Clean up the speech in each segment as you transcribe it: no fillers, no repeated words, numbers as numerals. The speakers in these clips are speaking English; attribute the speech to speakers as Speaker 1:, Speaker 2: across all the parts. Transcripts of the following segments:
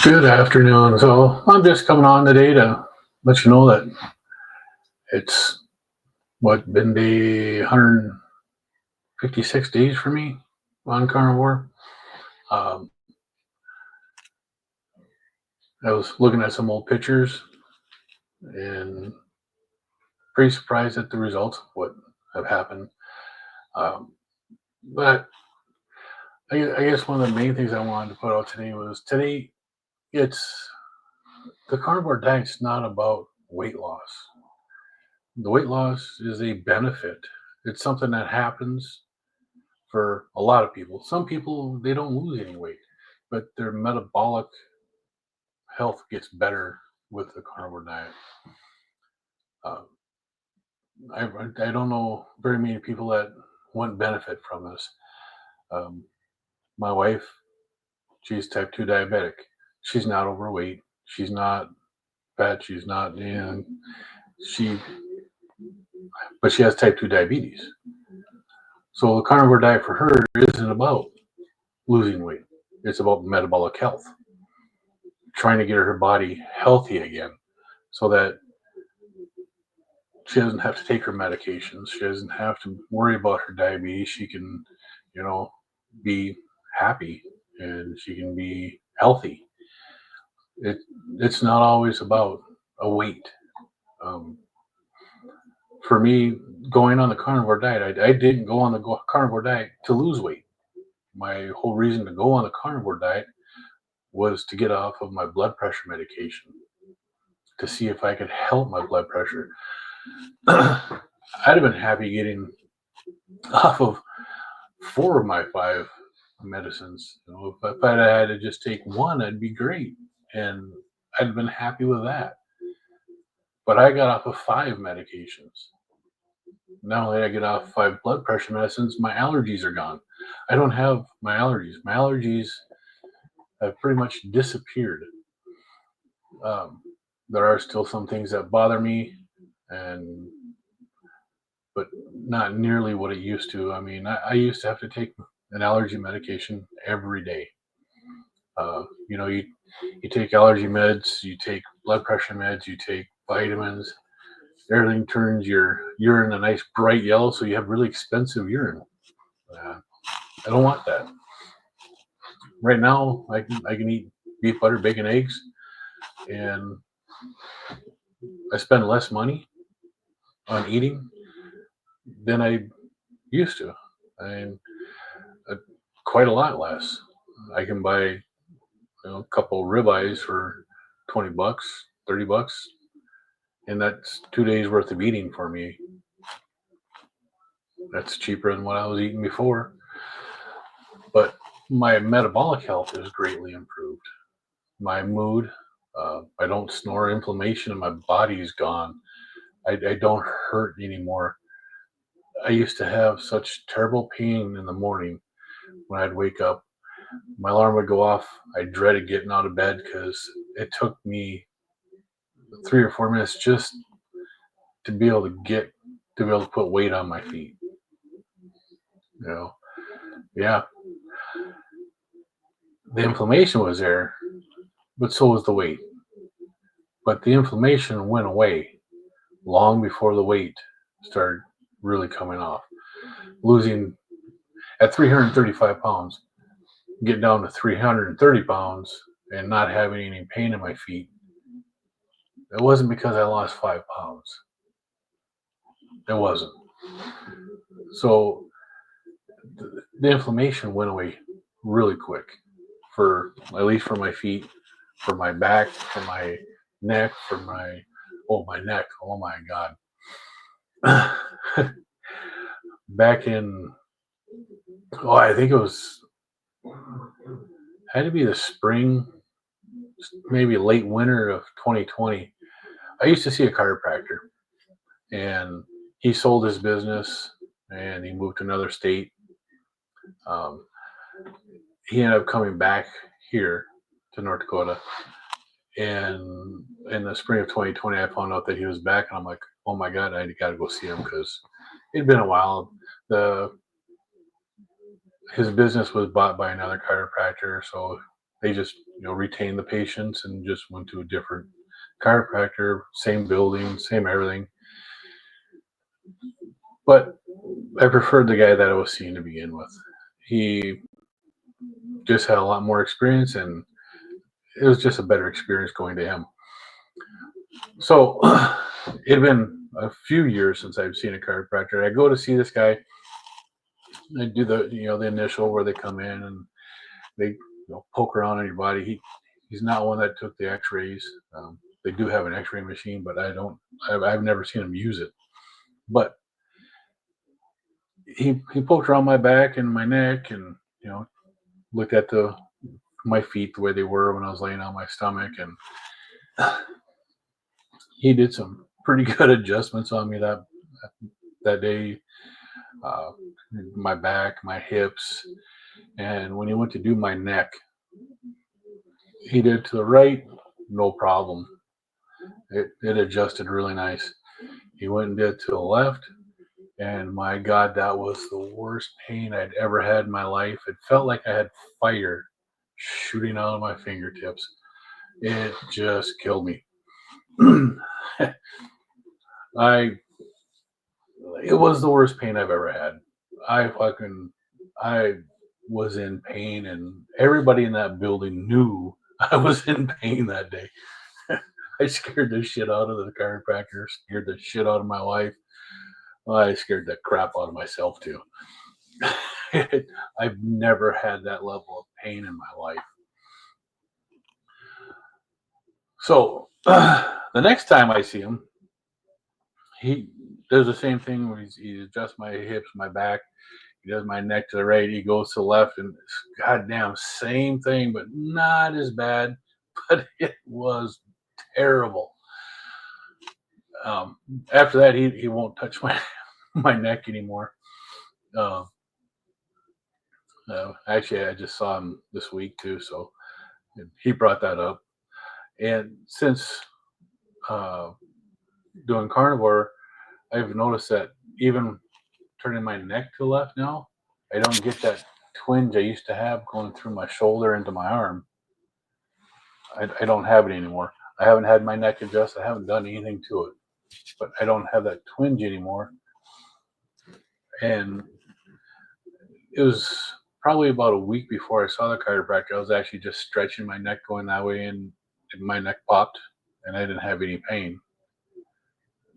Speaker 1: Good afternoon. So I'm just coming on today to let you know that it's been the 156 days for me on carnivore. Um, I was looking at some old pictures and pretty surprised at the results of what have happened. Um, but I guess one of the main things I wanted to put out today was it's the carnivore diet's not about weight loss. The weight loss is a benefit. It's something that happens for a lot of people. Some people they don't lose any weight, but their metabolic health gets better with the carnivore diet. Uh, I don't know very many people that wouldn't benefit from this. Um, my wife, she's type 2 diabetic. She's not overweight. She's not fat. She's not, she, but she has type 2 diabetes. So the carnivore diet for her isn't about losing weight. It's about metabolic health, trying to get her body healthy again so that she doesn't have to take her medications. She doesn't have to worry about her diabetes. She can, you know, be happy and she can be healthy. It it's not always about a weight. Um, for me, going on the carnivore diet, I didn't go on the carnivore diet to lose weight. My whole reason to go on the carnivore diet was to get off of my blood pressure medication to see if I could help my blood pressure. I'd have been happy getting off of four of my five medicines. If I'd had to just take one, I'd be great, and I'd been happy with that. But I got off of five medications. Not only did I get off five blood pressure medicines, my allergies are gone. I don't have my allergies. My allergies have pretty much disappeared. Um, there are still some things that bother me, and but not nearly what it used to. I mean, I used to have to take an allergy medication every day. You take allergy meds, you take blood pressure meds, you take vitamins. Everything turns your urine a nice bright yellow, so you have really expensive urine. Uh, I don't want that. Right now, I can eat beef, butter, bacon, eggs, and I spend less money on eating than I used to. I mean, uh, quite a lot less. I can buy a couple ribeyes for 20 bucks, 30 bucks, and that's 2 days worth of eating for me. That's cheaper than what I was eating before. But my metabolic health is greatly improved. My mood, I don't snore. Inflammation in my body is gone. I don't hurt anymore. I used to have such terrible pain in the morning when I'd wake up. My alarm would go off. I dreaded getting out of bed because it took me 3 or 4 minutes just to be able to put weight on my feet. You know, yeah, the inflammation was there, but so was the weight. But the inflammation went away long before the weight started really coming off. Losing at 335 pounds, get down to 330 pounds and not having any pain in my feet. It wasn't because I lost 5 pounds. It wasn't. So the inflammation went away really quick for at least for my feet, for my back, for my neck, for my neck. Oh my God. Back in I think it was had to be the spring, maybe late winter of 2020. I used to see a chiropractor, and he sold his business and he moved to another state. Um, he ended up coming back here to North Dakota, and in the spring of 2020, I found out that he was back, and I'm like, oh my God, I got to go see him because it'd been a while. The His business was bought by another chiropractor, so They just retained the patients and just went to a different chiropractor, same building, same everything. But I preferred the guy that I was seeing to begin with. He just had a lot more experience, and it was just a better experience going to him. So it had been a few years since I've seen a chiropractor. I go to see this guy. I do the initial where they come in and they poke around on your body. He's not one that took the X-rays. They do have an X-ray machine, but I don't. I've never seen him use it. But he poked around my back and my neck, and looked at my feet the way they were when I was laying on my stomach, and he did some pretty good adjustments on me that day. Uh, my back, my hips, and when he went to do my neck, he did to the right, no problem. It adjusted really nice. He went and did to the left, and my God, that was the worst pain I'd ever had in my life. It felt like I had fire shooting out of my fingertips. It just killed me. I It was the worst pain I've ever had. I was in pain, and everybody in that building knew I was in pain that day. I scared the shit out of the chiropractor, scared the shit out of my wife. I scared the crap out of myself too. I've never had that level of pain in my life. So the next time I see him, he does the same thing where he adjusts my hips, my back. He does my neck to the right. He goes to the left, and it's goddamn same thing, but not as bad. But it was terrible. After that, he won't touch my my neck anymore. Uh, Actually, I just saw him this week too, so he brought that up. And since uh, doing carnivore, I've noticed that even turning my neck to the left now, I don't get that twinge I used to have going through my shoulder into my arm. I don't have it anymore. I haven't had my neck adjusted. I haven't done anything to it, but I don't have that twinge anymore. And it was probably about a week before I saw the chiropractor. I was actually just stretching my neck going that way, and my neck popped, and I didn't have any pain.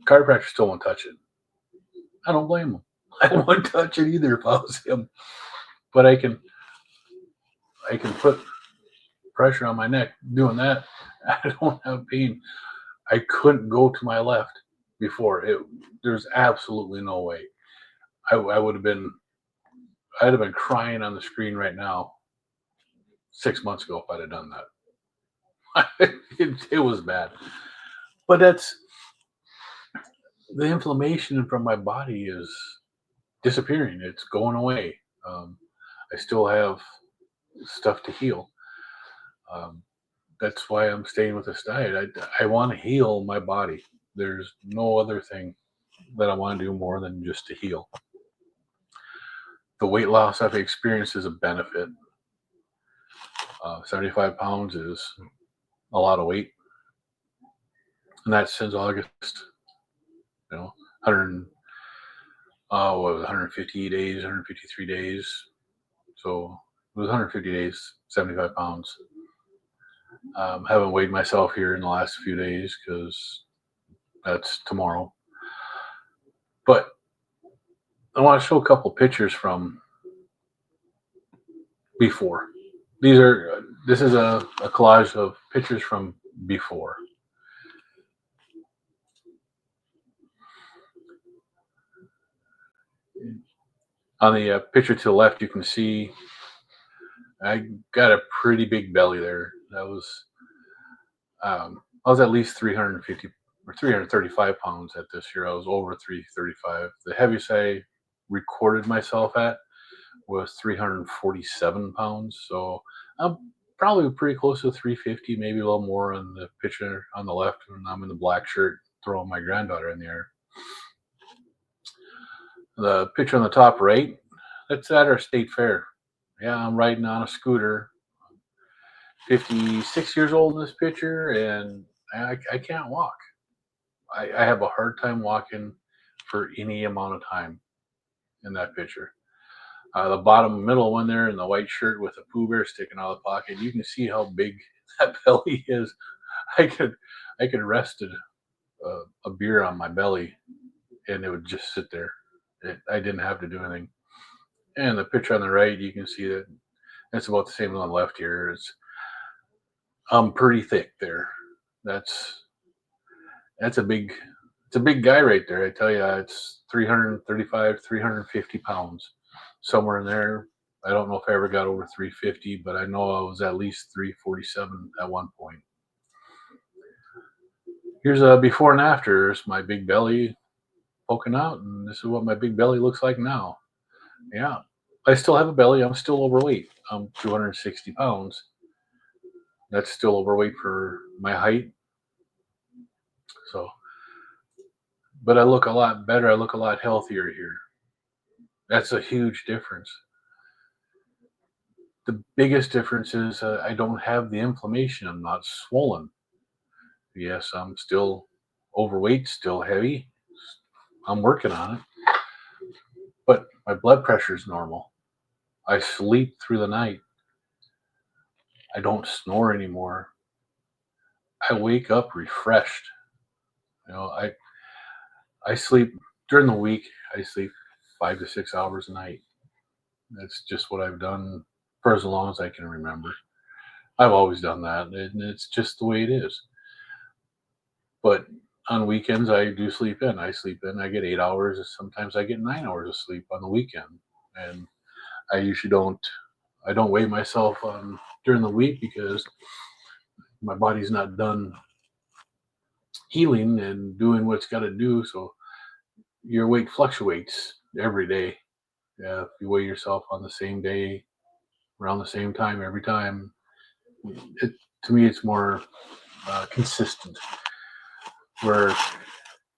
Speaker 1: Chiropractor still won't touch it. I don't blame him. I wouldn't touch it either if I was him. But I can put pressure on my neck doing that. I don't have pain. I couldn't go to my left before. There's absolutely no way. I would have been. I'd have been crying on the screen right now 6 months ago if I'd have done that. It was bad, but that's the inflammation from my body is disappearing. It's going away. I still have stuff to heal. Um, that's why I'm staying with this diet. I want to heal my body. There's no other thing that I want to do more than just to heal. The weight loss I've experienced is a benefit. 75 pounds is a lot of weight, and that's since August. 100, what was it, 150 days, 153 days. So it was 150 days, 75 pounds. Haven't weighed myself here in the last few days because that's tomorrow. But I want to show a couple pictures from before. This is a collage of pictures from before. On the picture to the left, you can see I got a pretty big belly there. I was at least 350 or 335 pounds at this year. I was over 335. The heaviest I recorded myself at was 347 pounds. So I'm probably pretty close to 350, maybe a little more on the picture on the left when I'm in the black shirt throwing my granddaughter in the air. The picture on the top right, that's at our state fair. Yeah, I'm riding on a scooter. 56 years old in this picture, and I can't walk. I have a hard time walking for any amount of time in that picture. The bottom middle one there in the white shirt with a Pooh Bear sticking out of the pocket, you can see how big that belly is. I could I could rest a beer on my belly and it would just sit there. I didn't have to do anything. And the picture on the right, you can see that it's about the same as on the left here. I'm pretty thick there. That's that's a big it's a big guy right there. I tell you, it's 335, 350 pounds, somewhere in there. I don't know if I ever got over 350, but I know I was at least 347 at one point. Here's a before and after. There's my big belly poking out, and this is what my big belly looks like now. Yeah, I still have a belly. I'm still overweight. I'm 260 pounds. That's still overweight for my height. So, but I look a lot better. I look a lot healthier here. That's a huge difference. The biggest difference is I don't have the inflammation. I'm not swollen. Yes, I'm still overweight, still heavy. I'm working on it, but my blood pressure is normal. I sleep through the night. I don't snore anymore. I wake up refreshed. You know, I sleep during the week. I sleep 5 to 6 hours a night. That's just what I've done for as long as I can remember. I've always done that, and it's just the way it is. But on weekends, I do sleep in. I sleep in. I get 8 hours. Sometimes I get 9 hours of sleep on the weekend, and I usually don't. I don't weigh myself during the week because my body's not done healing and doing what it's got to do. So your weight fluctuates every day. Yeah, if you weigh yourself on the same day, around the same time every time, it to me it's more consistent. Where if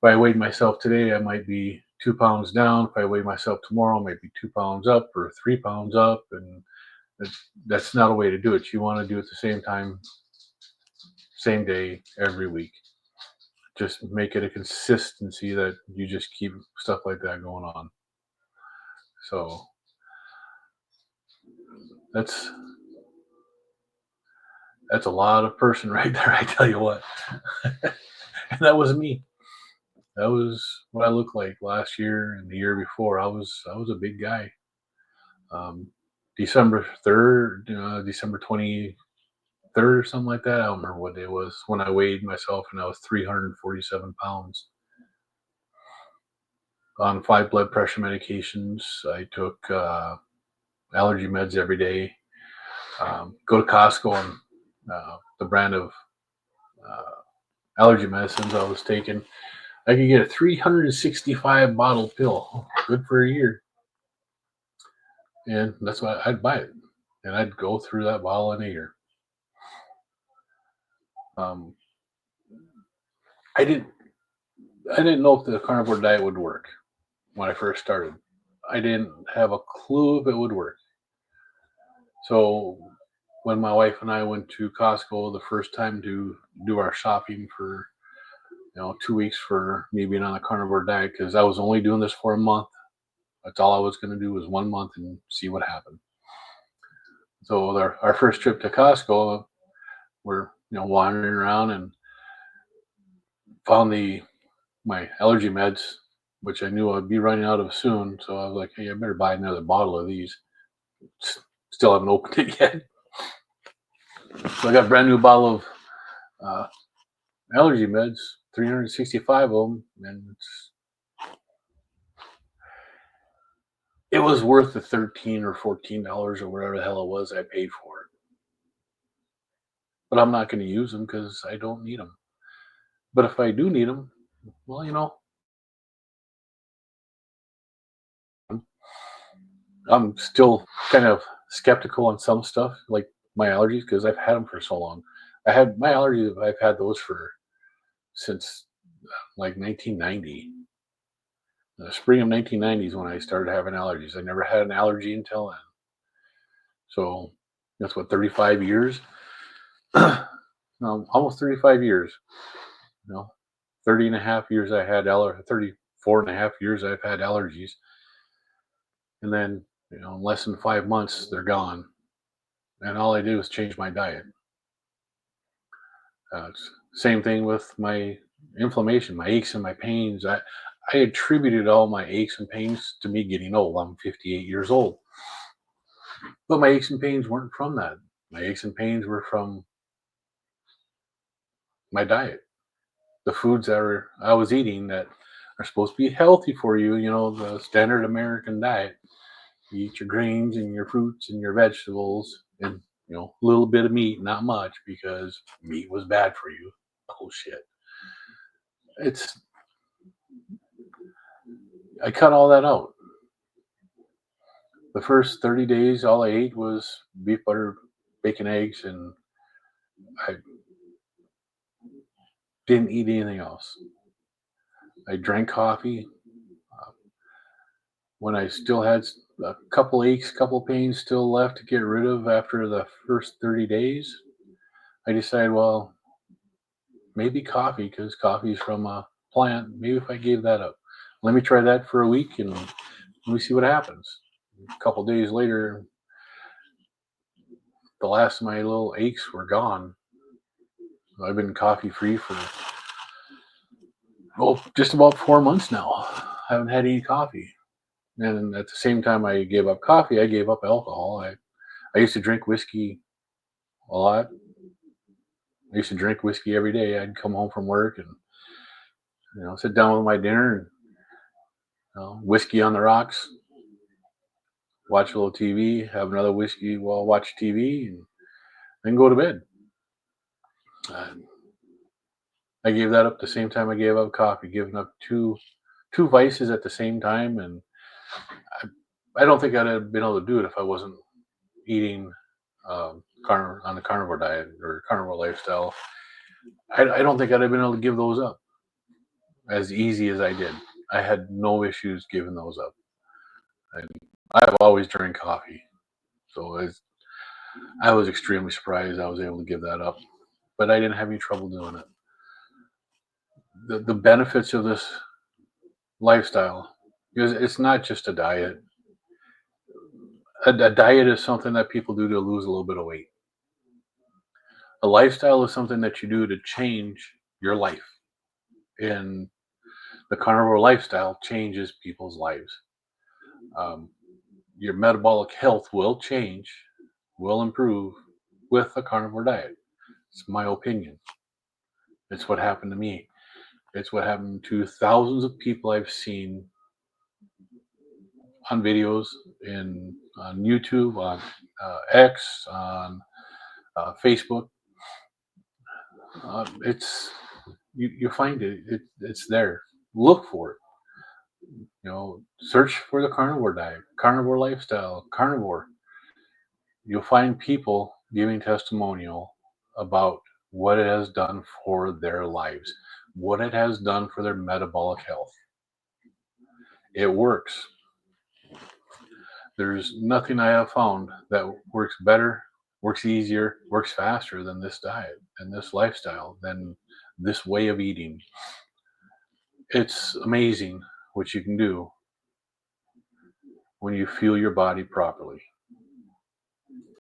Speaker 1: I weighed myself today, I might be 2 pounds down. If I weigh myself tomorrow, I might be 2 pounds up or 3 pounds up, and that's not a way to do it. You want to do it the same time, same day, every week. Just make it a consistency that you just keep stuff like that going on. So that's that's a lot of person right there. I tell you what, and that was me. That was what I looked like last year and the year before. I was a big guy. Um, December 3rd, December 23rd or something like that. I don't remember what day it was when I weighed myself, and I was 347 pounds on 5 blood pressure medications. I took allergy meds every day. Go to Costco and the brand of uh, allergy medicines I was taking. I could get a 365 bottle pill, good for a year, and that's why I'd buy it, and I'd go through that bottle in a year. Um, I didn't I didn't know if the carnivore diet would work when I first started. I didn't have a clue if it would work. So when my wife and I went to Costco the first time to do our shopping for 2 weeks for me being on a carnivore diet, because I was only doing this for a month. That's all I was going to do was 1 month and see what happened. So our first trip to Costco, we're wandering around and found the my allergy meds, which I knew I'd be running out of soon. So I was like, hey, I better buy another bottle of these. Still haven't opened it yet. So I got a brand new bottle of uh, allergy meds, 365 of them, and it was worth the $13 or $14 or whatever the hell it was I paid for it. But I'm not going to use them because I don't need them. But if I do need them, well, I'm still kind of skeptical on some stuff, like my allergies, because I've had them for so long. I had my allergies. I've had those for since like 1990. The spring of 1990 is when I started having allergies. I never had an allergy until then. So that's what 35 years. No, almost 35 years. You know, 30 and a half years I had 34 and a half years I've had allergies. And then, in less than 5 months, they're gone. And all I did was change my diet. Same thing with my inflammation, my aches and my pains. I attributed all my aches and pains to me getting old. I'm 58 years old. But my aches and pains weren't from that. My aches and pains were from my diet, the foods I was eating that are supposed to be healthy for you, the standard American diet. You eat your grains and your fruits and your vegetables and, a little bit of meat, not much because meat was bad for you. Bullshit. It's I cut all that out. The first 30 days, all I ate was beef, butter, bacon, eggs, and I didn't eat anything else. I drank coffee uh, when I still had a couple aches, couple pains still left to get rid of after the first 30 days. I decided, well, maybe coffee, because coffee is from a plant. Maybe if I gave that up, let me try that for a week and let me see what happens. A couple days later, the last of my little aches were gone. I've been coffee free for just about 4 months now. I haven't had any coffee. And at the same time I gave up coffee, I gave up alcohol. I used to drink whiskey a lot. I used to drink whiskey every day. I'd come home from work and sit down with my dinner and whiskey on the rocks, watch a little TV, have another whiskey while watch TV, and then go to bed. And I gave that up the same time I gave up coffee, giving up two vices at the same time, and I don't think I'd have been able to do it if I wasn't eating on the carnivore diet or carnivore lifestyle. I don't think I'd have been able to give those up as easy as I did. I had no issues giving those up. And I've always drank coffee, so I was extremely surprised I was able to give that up. But I didn't have any trouble doing it. The benefits of this lifestyle, because it's not just a diet. A diet is something that people do to lose a little bit of weight. A lifestyle is something that you do to change your life. And the carnivore lifestyle changes people's lives. Um, your metabolic health will change, will improve with a carnivore diet. It's my opinion. It's what happened to me. It's what happened to thousands of people I've seen on videos, on YouTube, on X, on Facebook. It's you find it's there. Look for it. Search for the carnivore diet, carnivore lifestyle, carnivore. You'll find people giving testimonial about what it has done for their lives, what it has done for their metabolic health. It works. There's nothing I have found that works better, works easier, works faster than this diet and this lifestyle, than this way of eating. It's amazing what you can do when you fuel your body properly.